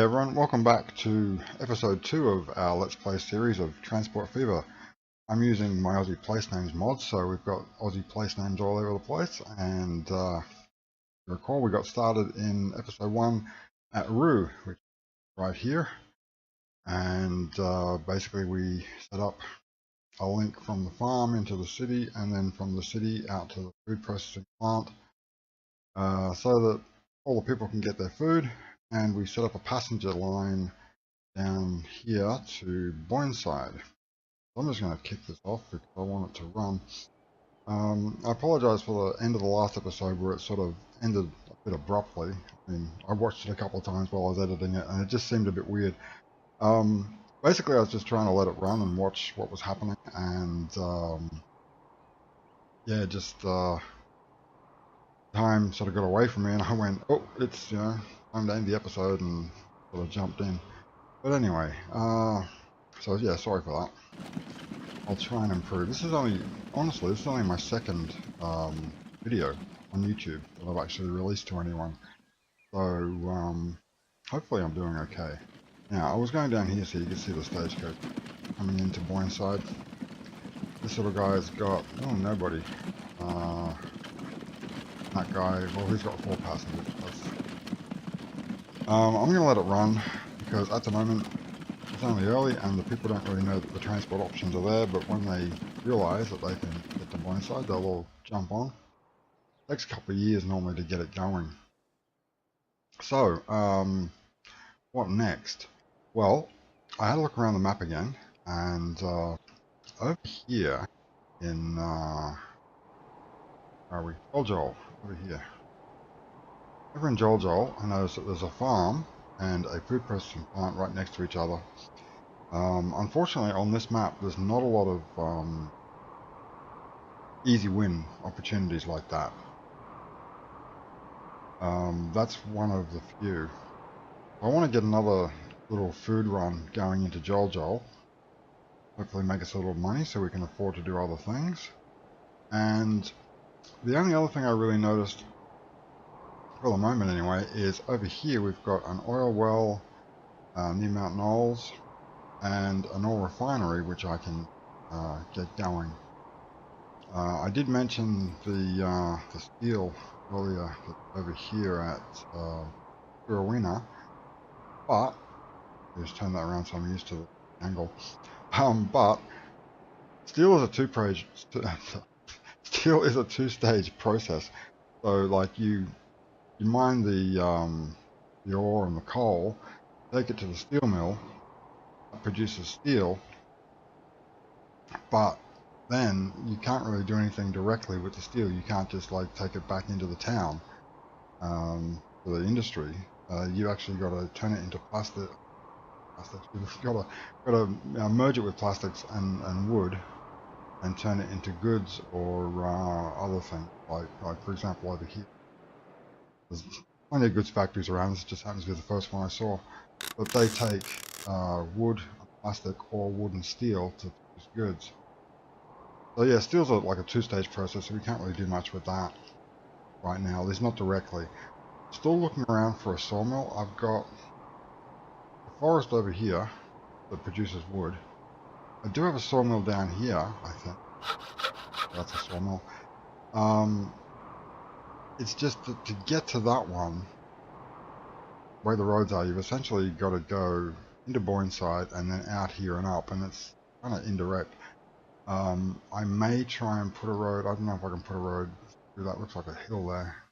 Hey everyone, welcome back to episode 2 of our Let's Play series of Transport Fever. I'm using my Aussie Place Names mod, so we've got Aussie place names all over the place, and recall we got started in episode 1 at Roo, which is right here, and basically we set up a link from the farm into the city, and then from the city out to the food processing plant, so that all the people can get their food. And we set up a passenger line down here to Boyneside. So I'm just going to kick this off because I want it to run. I apologise for the end of the last episode where it sort of ended a bit abruptly. I mean, I watched it a couple of times while I was editing it and it just seemed a bit weird. Basically, I was just trying to let it run and watch what was happening, and yeah, just time sort of got away from me and I went, oh, it's, time to end the episode, and sort of jumped in. But anyway, so yeah, sorry for that. I'll try and improve. This is only, honestly, this is only my second video on YouTube that I've actually released to anyone. So hopefully I'm doing okay. Now, I was going down here so you can see the stagecoach coming into Boyneside. This little guy's got, oh, nobody. That guy, well, he's got 4 passengers. I'm going to let it run because at the moment it's only early and the people don't really know that the transport options are there, but when they realise that they can get to Boyneside, they'll all jump on. It takes a couple of years normally to get it going. So, what next? Well, I had a look around the map again, and over here in, where are we? Joel, over here. Over in Joel, I noticed that there's a farm and a food processing plant right next to each other. Unfortunately, on this map, there's not a lot of easy win opportunities like that. That's one of the few. I want to get another little food run going into Joel. Hopefully make us a little money so we can afford to do other things. And the only other thing I really noticed, for the moment anyway, is over here we've got an oil well near Mount Knowles and an oil refinery which I can get going. I did mention the steel earlier over here at Rowena, but just turn that around so I'm used to the angle. But steel is a two-stage process. So like you mine the ore and the coal, take it to the steel mill, that produces steel, but then you can't really do anything directly with the steel. You can't just like take it back into the town for the industry. You actually got to turn it into plastic. You've got to merge it with plastics and wood, and turn it into goods or other things. Like for example over here. There's plenty of goods factories around. This just happens to be the first one I saw. But they take wood, plastic, or wood and steel to produce goods. So yeah, steel's like a two-stage process, so we can't really do much with that right now, at least not directly. Still looking around for a sawmill. I've got a forest over here that produces wood. I do have a sawmill down here, I think. That's a sawmill. It's just that to get to that one, where the roads are, you've essentially got to go into Boyneside and then out here and up, and it's kind of indirect. I may try and put a road, I don't know if I can put a road through that, looks like a hill there.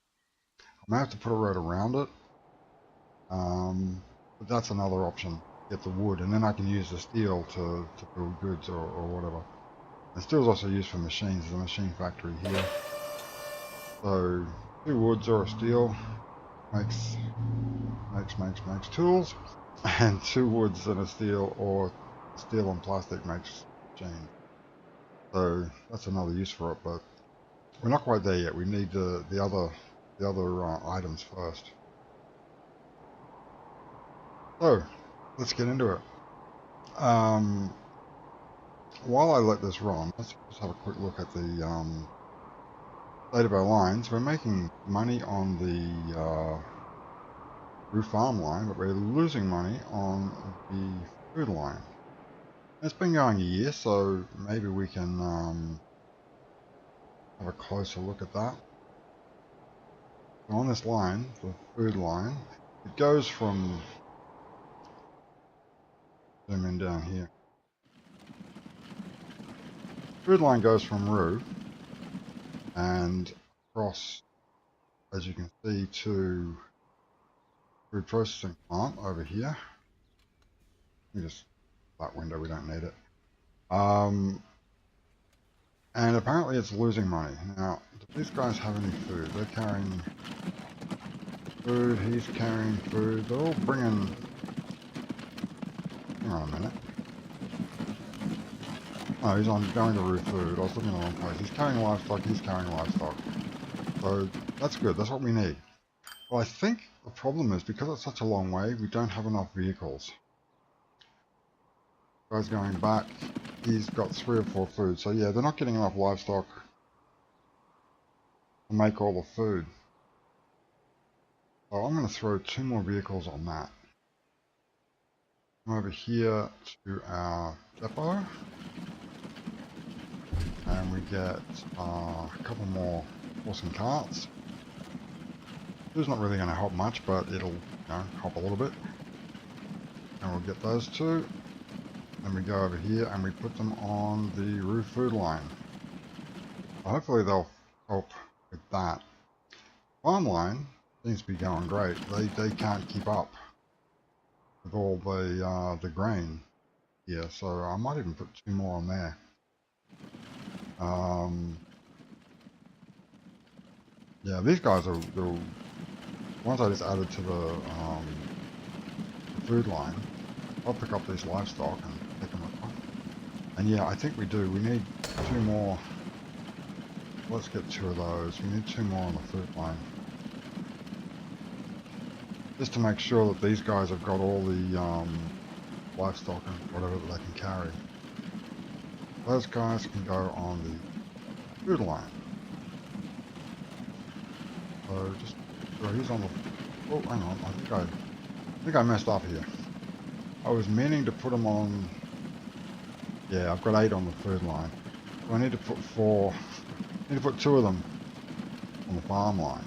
I may have to put a road around it, but that's another option, get the wood, and then I can use the steel to build goods or whatever. And steel is also used for machines, there's a machine factory here. So 2 woods or a steel makes tools, and 2 woods and a steel or steel and plastic makes chain. So that's another use for it, but we're not quite there yet. We need the other items first. So let's get into it. While I let this run, let's just have a quick look at the state of our lines. We're making money on the through farm line, but we're losing money on the food line. It's been going a year, so maybe we can have a closer look at that. So on this line, the food line, it goes from, zoom in down here. Food line goes from Roo and across, as you can see, to food processing plant over here. Let me just, that window, we don't need it. And apparently it's losing money. Now, do these guys have any food? They're carrying food, he's carrying food, they're all bringing, hang on a minute. Oh, he's on going to Roo food. I was looking at the wrong place. He's carrying livestock, he's carrying livestock. So that's good, that's what we need. Well, I think the problem is because it's such a long way, we don't have enough vehicles. Guy's going back, he's got 3 or 4 food. So yeah, they're not getting enough livestock to make all the food. So I'm going to throw 2 more vehicles on that. Come over here to our depot. And we get a couple more horse and carts. It's not really going to help much, but it'll, you know, help a little bit. And we'll get those 2. Then we go over here and we put them on the Roo food line. Hopefully they'll help with that. Farm line seems to be going great. They can't keep up with all the grain here, so I might even put 2 more on there. Yeah, these guys are the ones I just added to the food line. I'll pick up these livestock and pick them up. And yeah, I think we do. We need 2 more. Let's get 2 of those. We need 2 more on the food line. Just to make sure that these guys have got all the livestock and whatever that they can carry. Those guys can go on the food line. So just, so he's on the, oh hang on, I think I messed up here. I was meaning to put them on, yeah, I've got 8 on the food line. So I need to put 4, I need to put 2 of them on the farm line.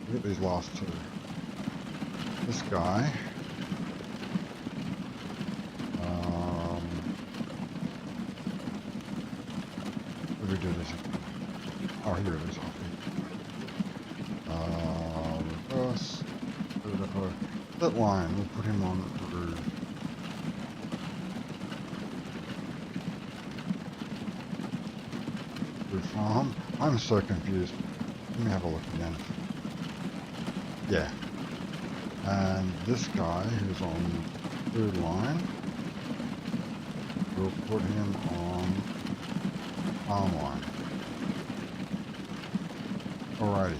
Look at these last 2. This guy, where do we do this? Oh, here it is. Reverse. That line, we'll put him on the Roo. Roo farm. I'm so confused. Let me have a look again. Yeah. And this guy who's on the food line, we'll put him on farm line. Alrighty.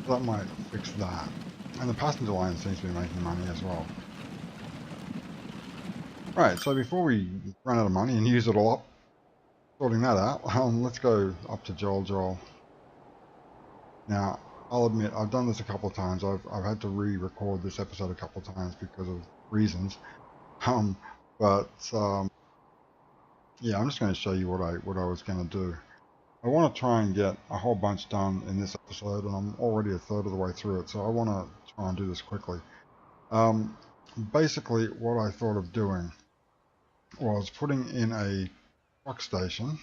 That might fix that. And the passenger line seems to be making money as well. Right, so before we run out of money and use it all up, sorting that out, let's go up to Joel. Now, I'll admit, I've done this a couple of times. I've had to re-record this episode a couple of times because of reasons. Yeah, I'm just going to show you what I was going to do. I want to try and get a whole bunch done in this episode, and I'm already a third of the way through it, so I want to try and do this quickly. Basically, what I thought of doing was putting in a truck station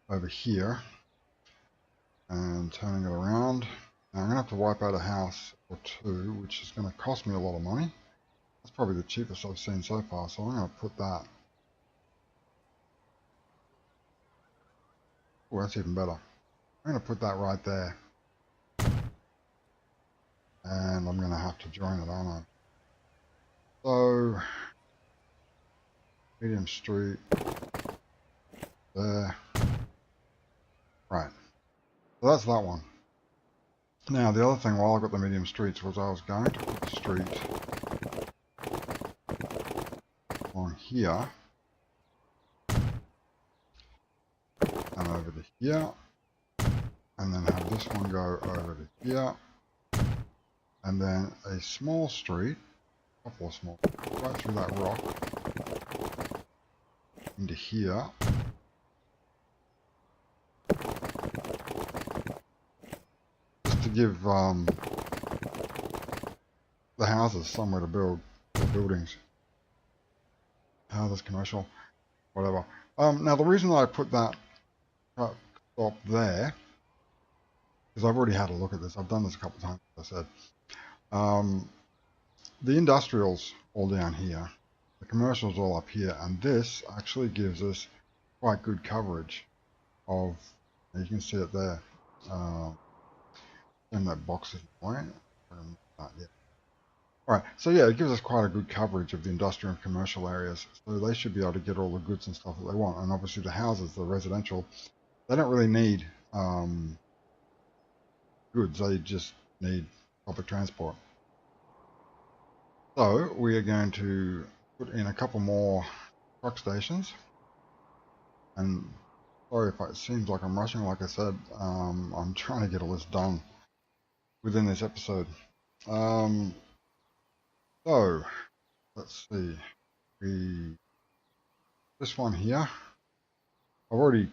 over here and turning it around. Now I'm going to have to wipe out a house or 2, which is going to cost me a lot of money. That's probably the cheapest I've seen so far, so I'm going to put that. Oh, that's even better. I'm going to put that right there. And I'm going to have to join it, aren't I? So, medium street. There. Right. So that's that one. Now, the other thing while I got the medium streets was I was going to put the street on here. And over to here. And and then have this one go over to here, and then a small street, a couple of small, right through that rock into here. Just to give the houses somewhere to build, the buildings, houses, commercial, whatever. Now the reason I put that truck stop there, because I've already had a look at this, I've done this a couple of times, as I said. The industrial's all down here, the commercial's all up here, and this actually gives us quite good coverage of, you can see it there, in that box is white. Yeah. Alright, so yeah, it gives us quite a good coverage of the industrial and commercial areas, so they should be able to get all the goods and stuff that they want. And obviously the houses, the residential, they don't really need goods, they just need public transport. So we are going to put in a couple more truck stations, and sorry if it seems like I'm rushing. Like I said, I'm trying to get all this done within this episode. So let's see, this one here, I've already,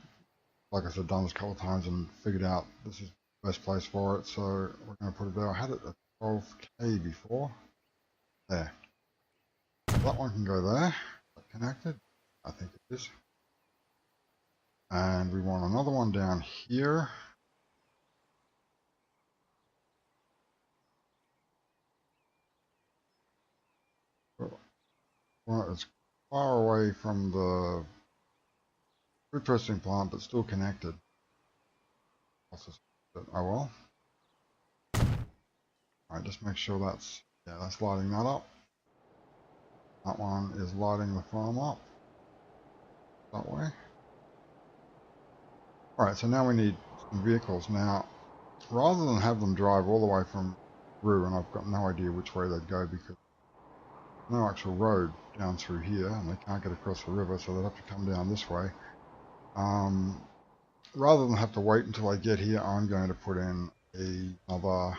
like I said, done this a couple of times and figured out this is the best place for it, so we're going to put it there. I had it at 12k before. There. That one can go there. Connected? I think it is. And we want another one down here. Well, it's far away from the food processing plant, but still connected. Oh well. Alright, just make sure that's, yeah, that's lighting that up. That one is lighting the farm up. That way. Alright, so now we need some vehicles. Now, rather than have them drive all the way from through, and I've got no idea which way they'd go because there's no actual road down through here, and they can't get across the river, so they'd have to come down this way. Rather than have to wait until I get here, I'm going to put in another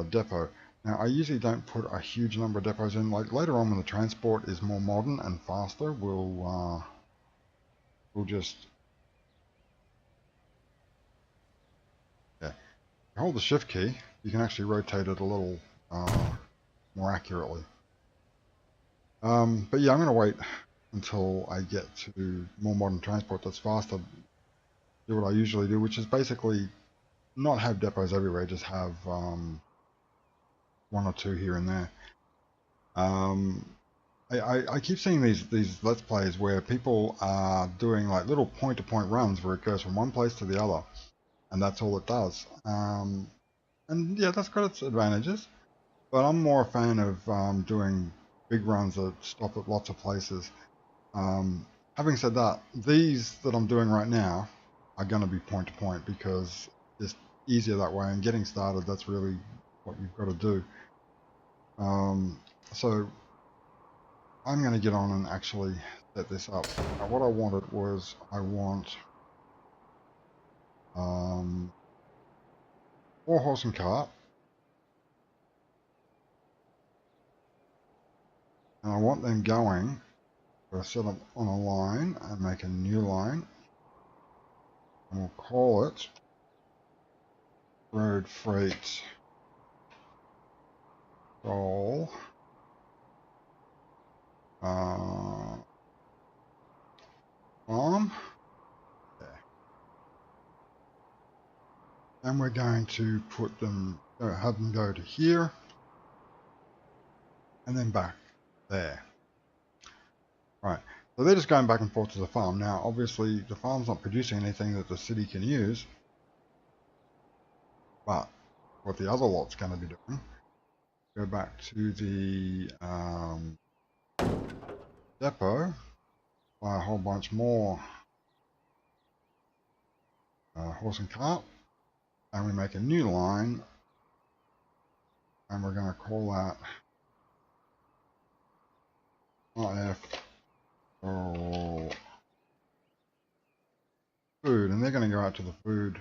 depot. Now, I usually don't put a huge number of depots in. Like later on, when the transport is more modern and faster, we'll just, yeah, hold the shift key. You can actually rotate it a little more accurately. But yeah, I'm going to wait until I get to more modern transport that's faster. Do what I usually do, which is basically not have depots everywhere, just have one or two here and there. I keep seeing these Let's Plays where people are doing like little point-to-point runs where it goes from one place to the other, and that's all it does. And yeah, that's got its advantages, but I'm more a fan of doing big runs that stop at lots of places. Having said that, these that I'm doing right now are going to be point-to-point because it's easier that way, and getting started, that's really what you've got to do. So I'm going to get on and actually set this up. Now, what I wanted was, I want 4-horse and cart, and I want them going. I'll set them on a line and make a new line, and we'll call it Road Freight Roll Farm. There. And we're going to put them, have them go to here, and then back there. Right, so they're just going back and forth to the farm. Now, obviously, the farm's not producing anything that the city can use, but what the other lot's going to be doing, go back to the depot, buy a whole bunch more horse and cart, and we make a new line, and we're going to call that IF. Oh, food, and they're going to go out to the food.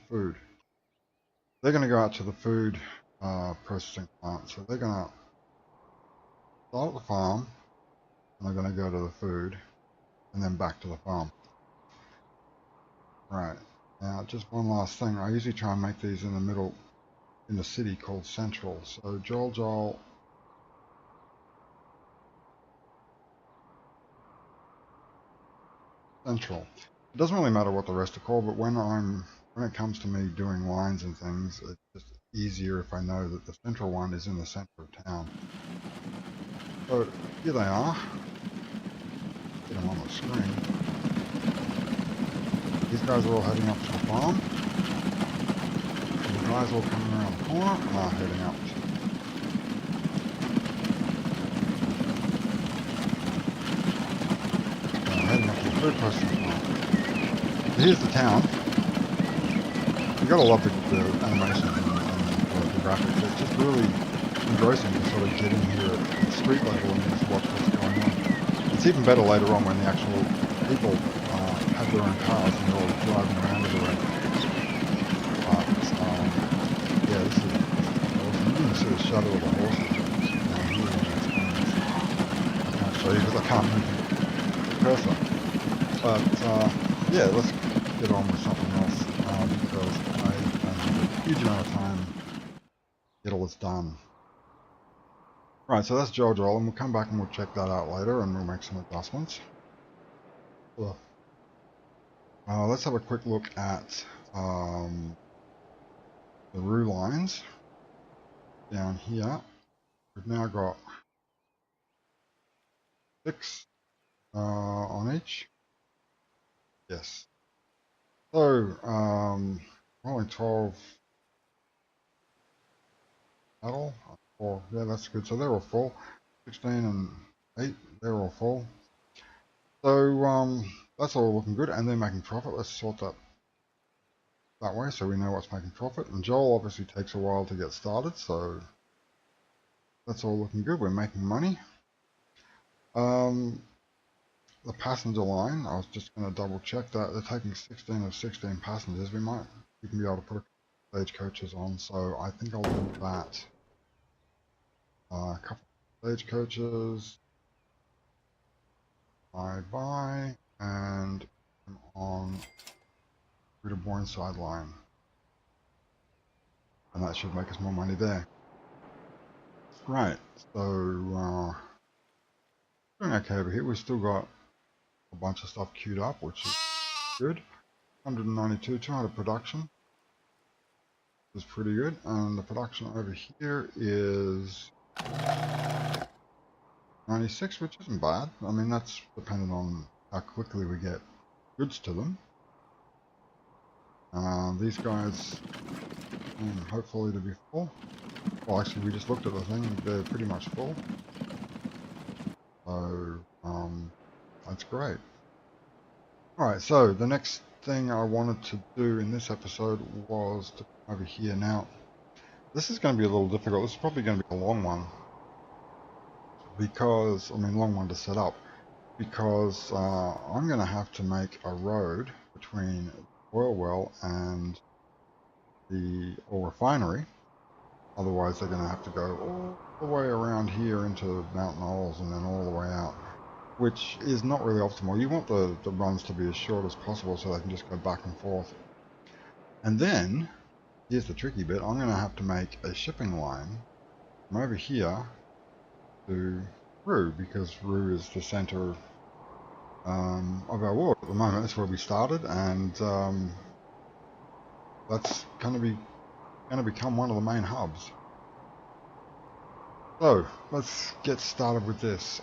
Food. They're going to go out to the food processing plant. So they're going to start at the farm, and they're going to go to the food, and then back to the farm. Right. Now, just one last thing. I usually try and make these in the middle, in the city called Central. So Joel. Central. It doesn't really matter what the rest are called, but when it comes to me doing lines and things, it's just easier if I know that the central one is in the center of town. So here they are. Get them on the screen. These guys are all heading up to the farm. And the guys all coming around the corner are heading up. Heading up to the food processing plant. Here's the town. You gotta love the animations and the graphics. It's just really engrossing to sort of get in here at street level and just watch what's going on. It's even better later on when the actual people have their own cars and they're all driving around everywhere. Yeah, this is awesome. You can see the shadow of the horses down here. I can't show you because I can't move the cursor. But yeah, let's get on with something else because I don't have a huge amount of time to get all this done. Right, so that's Joel, and we'll come back and we'll check that out later and we'll make some adjustments. Let's have a quick look at the roux lines down here. We've now got 6 on each. Yes. So, only 12 metal. Yeah, that's good. So they're all full. 16 and 8, they're all full. So, that's all looking good, and they're making profit. Let's sort that way so we know what's making profit. And Joel obviously takes a while to get started, so that's all looking good. We're making money. The passenger line, I was just going to double check that they're taking 16 of 16 passengers. We can be able to put a stagecoaches on, so I think I'll do that. A couple of stagecoaches. Bye, and I'm on through the Bourne-side line. And that should make us more money there. Right, so doing okay over here. We've still got a bunch of stuff queued up, which is good. 192, 200 production is pretty good, and the production over here is 96, which isn't bad. I mean, that's dependent on how quickly we get goods to them. These guys hopefully to be full. Well, actually, we just looked at the thing; they're pretty much full. So that's great. Alright, so the next thing I wanted to do in this episode was to come over here. Now, this is going to be a little difficult. This is probably going to be a long one. Because, I mean, long one to set up. Because I'm going to have to make a road between the oil well and the oil refinery. Otherwise, they're going to have to go all the way around here into Mount Knowles and then all the way out, which is not really optimal. You want the runs to be as short as possible so they can just go back and forth. And then, here's the tricky bit, I'm going to have to make a shipping line from over here to Roux, because Roux is the center of our world at the moment. That's where we started, and that's going to become one of the main hubs. So let's get started with this.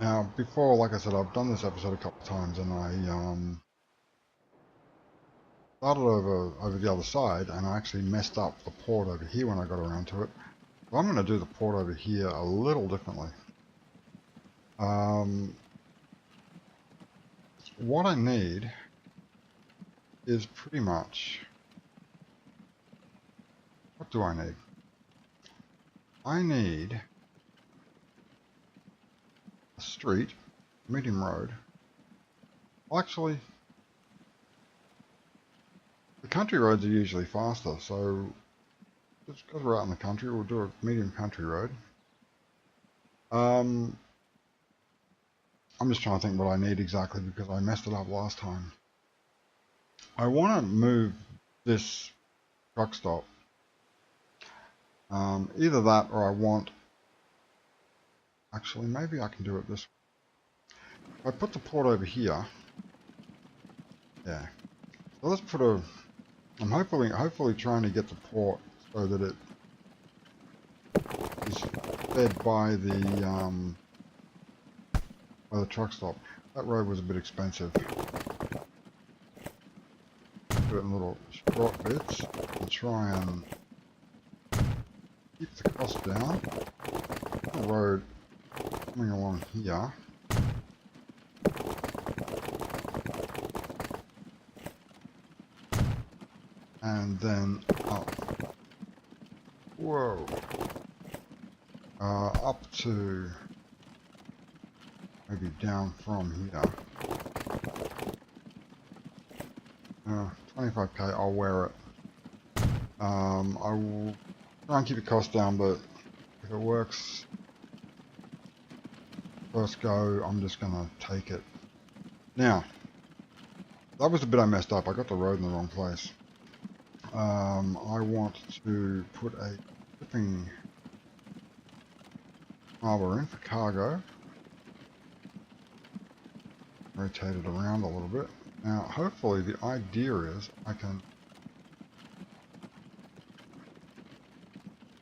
Now, before, like I said, I've done this episode a couple of times, and I started over the other side, and I actually messed up the port over here when I got around to it. So I'm going to do the port over here a little differently. What I need is pretty much, what do I need? I need a street medium road. Well, actually, the country roads are usually faster, so just because we're out in the country, we'll do a medium country road. I'm just trying to think what I need exactly because I messed it up last time. I want to move this truck stop. Either that or I want... Actually, maybe I can do it this way. If I put the port over here... Yeah. So let's put a... I'm hopefully trying to get the port so that it is fed by the truck stop. That road was a bit expensive. Do it in little short bits to try and keep the cost down. The road coming along here. And then up. Whoa. Up to maybe down from here. 25k, I'll wear it. I will try and keep the cost down, but if it works first go, I'm just gonna take it. Now, that was the bit I messed up. I got the road in the wrong place. I want to put a shipping harbour in for cargo. Rotate it around a little bit. Now, hopefully the idea is I can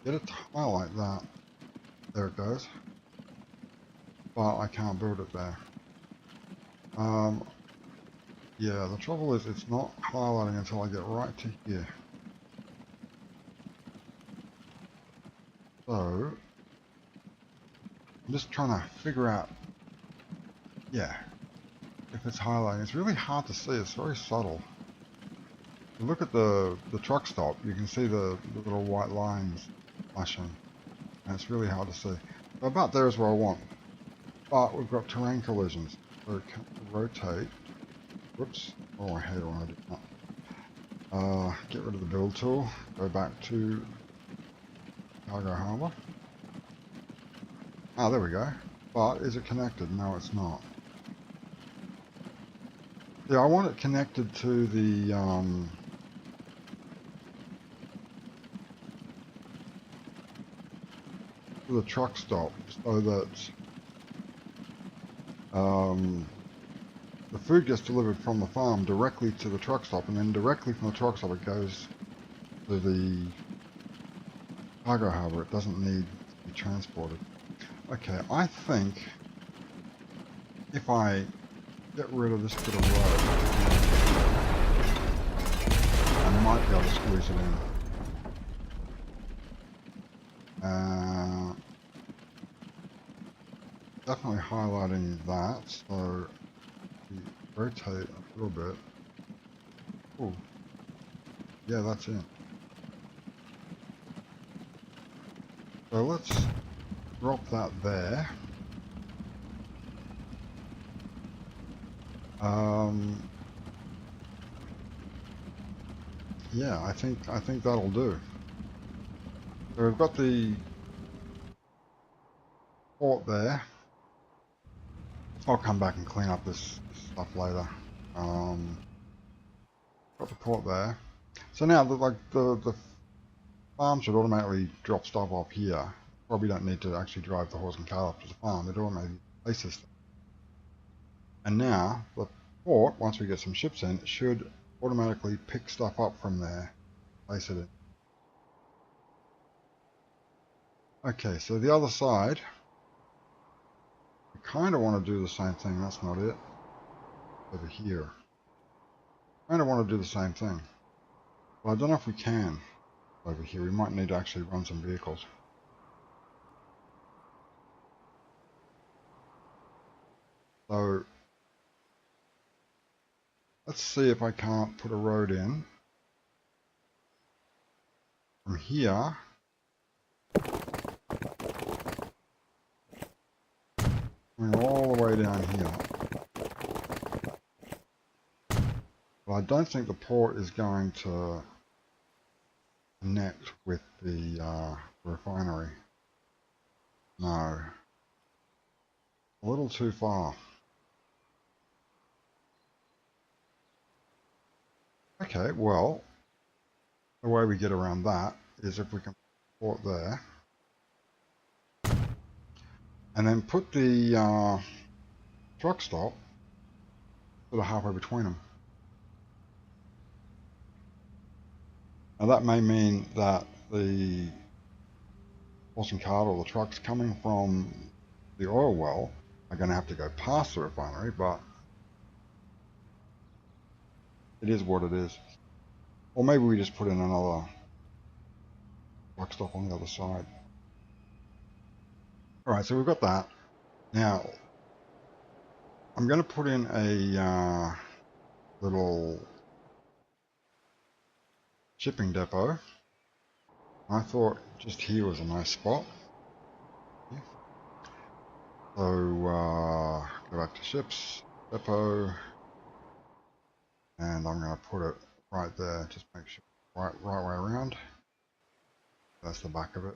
get it to highlight that. There it goes. But I can't build it there. Yeah, the trouble is it's not highlighting until I get right to here. So, I'm just trying to figure out, yeah, if it's highlighting. It's really hard to see, it's very subtle. If you look at the truck stop, you can see the little white lines flashing, and it's really hard to see. So about there is where I want. But we've got terrain collisions, so it can rotate. Whoops, oh I hate it when I do that. Get rid of the build tool, go back to cargo harbour. Ah, there we go. But is it connected? No, it's not. Yeah, I want it connected to the truck stop, so that the food gets delivered from the farm directly to the truck stop, and then directly from the truck stop it goes to the cargo harbour. It doesn't need to be transported. Okay, I think if I get rid of this bit of road, I might be able to squeeze it in. Definitely highlighting that, so we rotate a little bit. Oh, yeah, that's it. So let's drop that there. Yeah, I think that'll do. So we've got the port there. I'll come back and clean up this stuff later. Got the port there. So now the farm should automatically drop stuff off here. Probably don't need to actually drive the horse and cart up to the farm. It automatically places them. And now the port, once we get some ships in, it should automatically pick stuff up from there, place it in. Okay, so the other side, we kind of want to do the same thing. That's not it. Over here, kind of want to do the same thing, but I don't know if we can. Over here, we might need to actually run some vehicles. So let's see if I can't put a road in from here coming all the way down here. But I don't think the port is going to connect with the refinery. No. A little too far. Okay, well, the way we get around that is if we can port there. And then put the truck stop sort of halfway between them. Now that may mean that the horse and cart or the trucks coming from the oil well are going to have to go past the refinery, but it is what it is. Or maybe we just put in another truck stop on the other side. Alright, so we've got that. Now, I'm going to put in a little shipping depot. I thought just here was a nice spot. So, go back to ships, depot, and I'm going to put it right there, just make sure right way around. That's the back of it.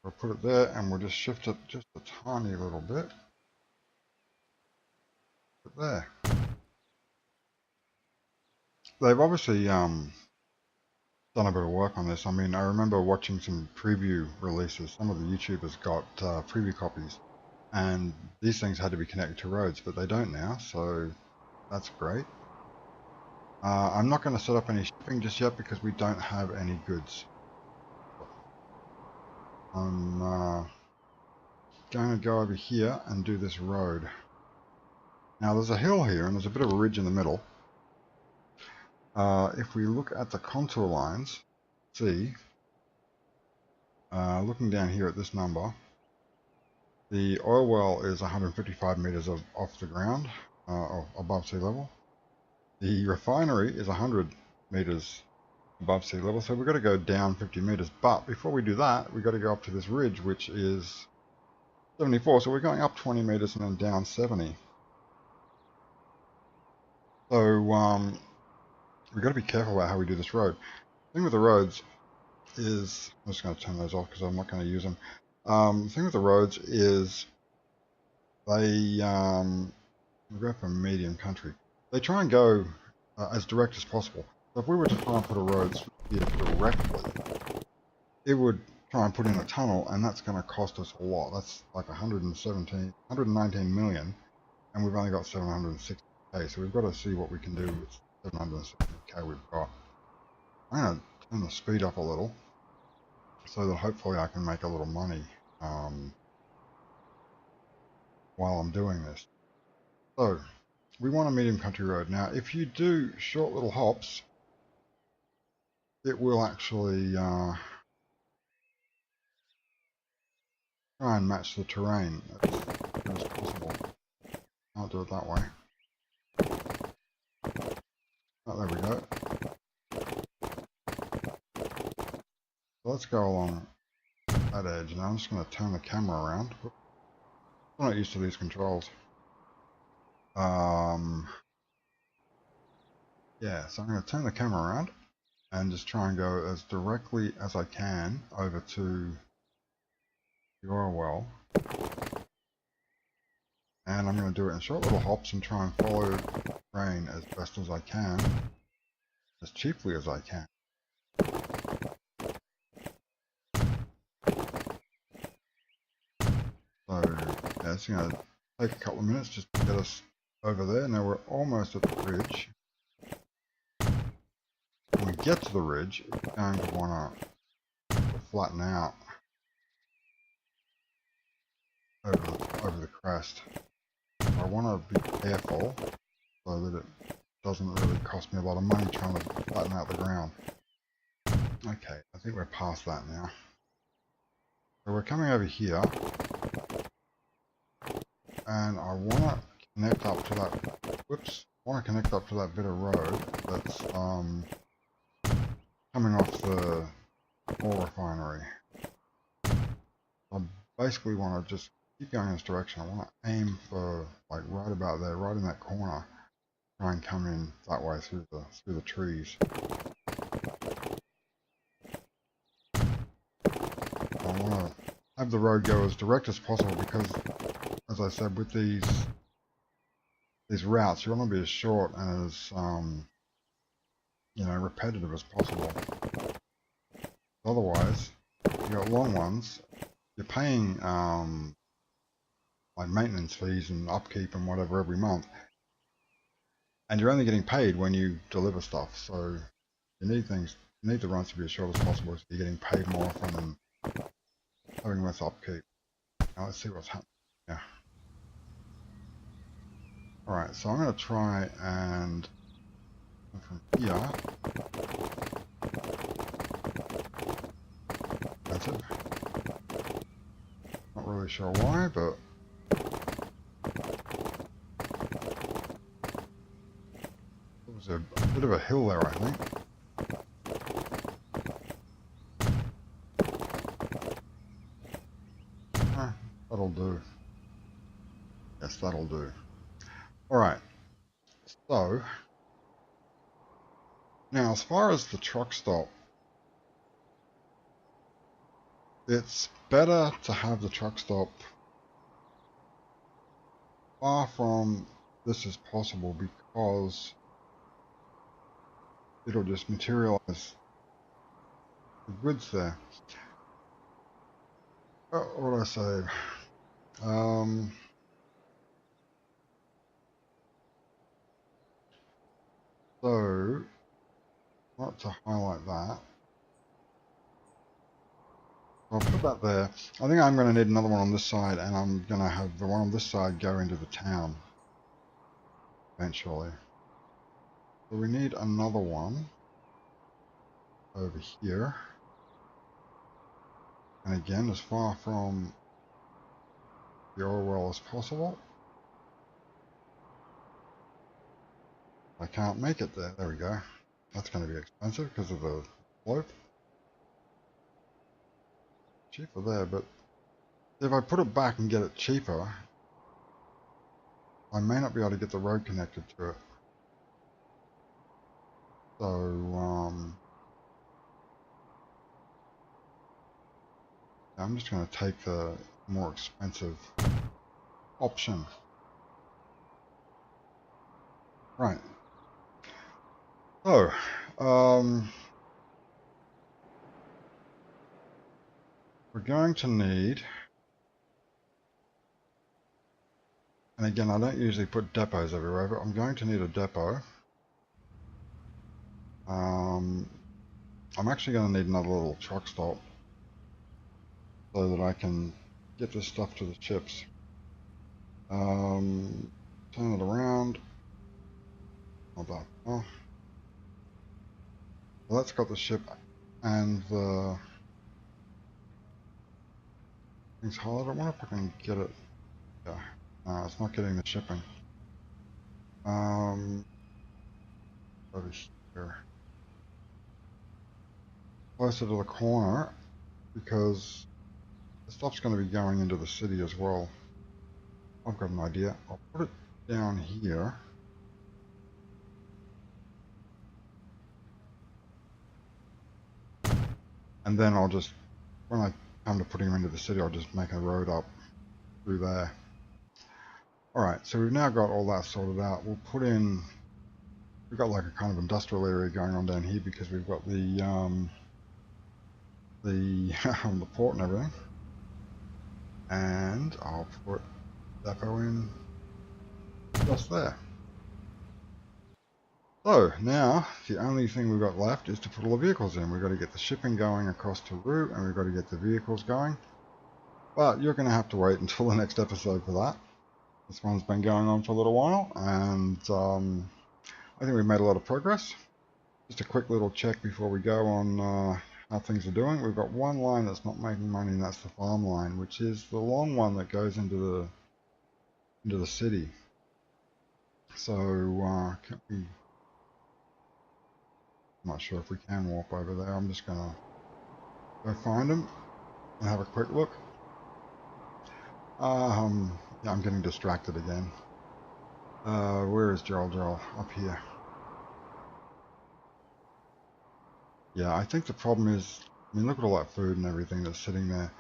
We'll put it there and we'll just shift it just a tiny little bit. Put it there. They've obviously done a bit of work on this. I mean, I remember watching some preview releases. Some of the YouTubers got preview copies, and these things had to be connected to roads, but they don't now, so that's great. I'm not going to set up any shipping just yet because we don't have any goods. I'm going to go over here and do this road. Now there's a hill here and there's a bit of a ridge in the middle. If we look at the contour lines, see, looking down here at this number, the oil well is 155 meters off the ground, above sea level. The refinery is 100 meters above sea level, so we've got to go down 50 meters. But before we do that, we've got to go up to this ridge, which is 74. So we're going up 20 meters and then down 70. So we've got to be careful about how we do this road. The thing with the roads is, I'm just going to turn those off because I'm not going to use them. The thing with the roads is they go for medium country. They try and go as direct as possible. So if we were to try and put a road here directly, it would try and put in a tunnel, and that's going to cost us a lot. That's like 119 million, and we've only got 760k. So we've got to see what we can do with 760k we've got. I'm going to turn the speed up a little so that hopefully I can make a little money while I'm doing this. So we want a medium country road. Now if you do short little hops, it will actually try and match the terrain as good as possible. I'll do it that way. Oh, there we go. So let's go along that edge. Now I'm just going to turn the camera around. I'm not used to these controls. Yeah, so I'm going to turn the camera around and just try and go as directly as I can over to the oil well. And I'm going to do it in short little hops and try and follow the terrain as best as I can, as cheaply as I can. So yeah, it's going to take a couple of minutes just to get us over there. Now we're almost at the ridge. When we get to the ridge, it's going to want to flatten out over the crest. I want to be careful so that it doesn't really cost me a lot of money trying to flatten out the ground. Okay, I think we're past that now. So we're coming over here, and I want to connect up to that. Whoops! I want to connect up to that bit of road that's coming off the oil refinery. I basically want to just keep going in this direction. I want to aim for like right about there, right in that corner. Try and come in that way through the trees. I want to have the road go as direct as possible because, as I said, with these routes, you want to be as short and as you know, repetitive as possible. Otherwise, you got long ones. You're paying like maintenance fees and upkeep and whatever every month, and you're only getting paid when you deliver stuff. So you need the runs to be as short as possible, so you're getting paid more often and having less upkeep. Now let's see what's happening. Yeah. All right, so I'm going to try and from here. That's it. Not really sure why, but it was a bit of a hill there, I think. That'll do. Yes, that'll do. Alright, so now as far as the truck stop, it's better to have the truck stop far from this as possible because it'll just materialize the goods there. What did I say? So, not to highlight that. I'll put that there. I think I'm going to need another one on this side, and I'm going to have the one on this side go into the town eventually. So we need another one over here. And again, as far from the oil well as possible. I can't make it there. There we go. That's going to be expensive because of the slope. Cheaper there, but if I put it back and get it cheaper, I may not be able to get the road connected to it. So, I'm just going to take the more expensive option. Right. So, we're going to need, and again, I don't usually put depots everywhere, but I'm going to need a depot. I'm actually going to need another little truck stop so that I can get this stuff to the ships. Turn it around. Hold on. Oh. Well, that's got the ship and the things hard. I wonder if I can get it. Yeah. No, it's not getting the shipping. Over here. Closer to the corner because the stuff's going to be going into the city as well. I've got an idea. I'll put it down here. And then I'll just, when I come to putting them into the city, I'll just make a road up through there. Alright, so we've now got all that sorted out. We'll put in, we've got like a kind of industrial area going on down here because we've got the the port and everything. And I'll put depot in just there. So now the only thing we've got left is to put all the vehicles in. We've got to get the shipping going across to route and we've got to get the vehicles going. But you're going to have to wait until the next episode for that. This one's been going on for a little while and I think we've made a lot of progress. Just a quick little check before we go on how things are doing. We've got one line that's not making money and that's the farm line, which is the long one that goes into the city. So can we, I'm not sure if we can warp over there. I'm just gonna go find them and have a quick look. Yeah, I'm getting distracted again. Where is Joel? Up here. Yeah, I think the problem is, I mean, look at all that food and everything that's sitting there.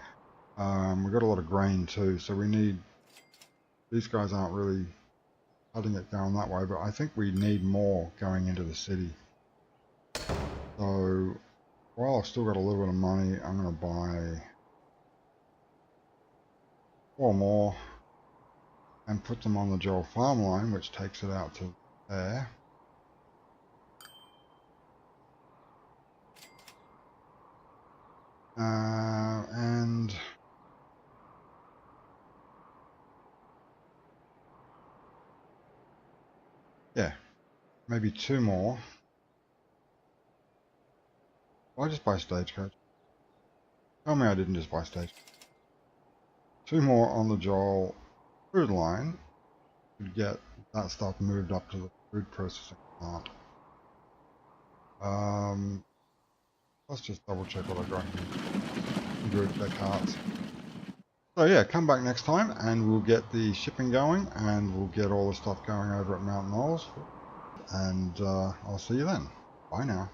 We've got a lot of grain too, so we need, these guys aren't really cutting it going that way, but I think we need more going into the city. So, while I've still got a little bit of money, I'm going to buy 4 more and put them on the Joel farm line, which takes it out to there. And yeah, maybe 2 more. Well, I just buy stagecoach. Tell me I didn't just buy stagecoach. 2 more on the Joel food line to get that stuff moved up to the food processing plant. Let's just double check what I got here. Group their carts. So yeah, come back next time and we'll get the shipping going and we'll get all the stuff going over at Mount Knowles. And I'll see you then. Bye now.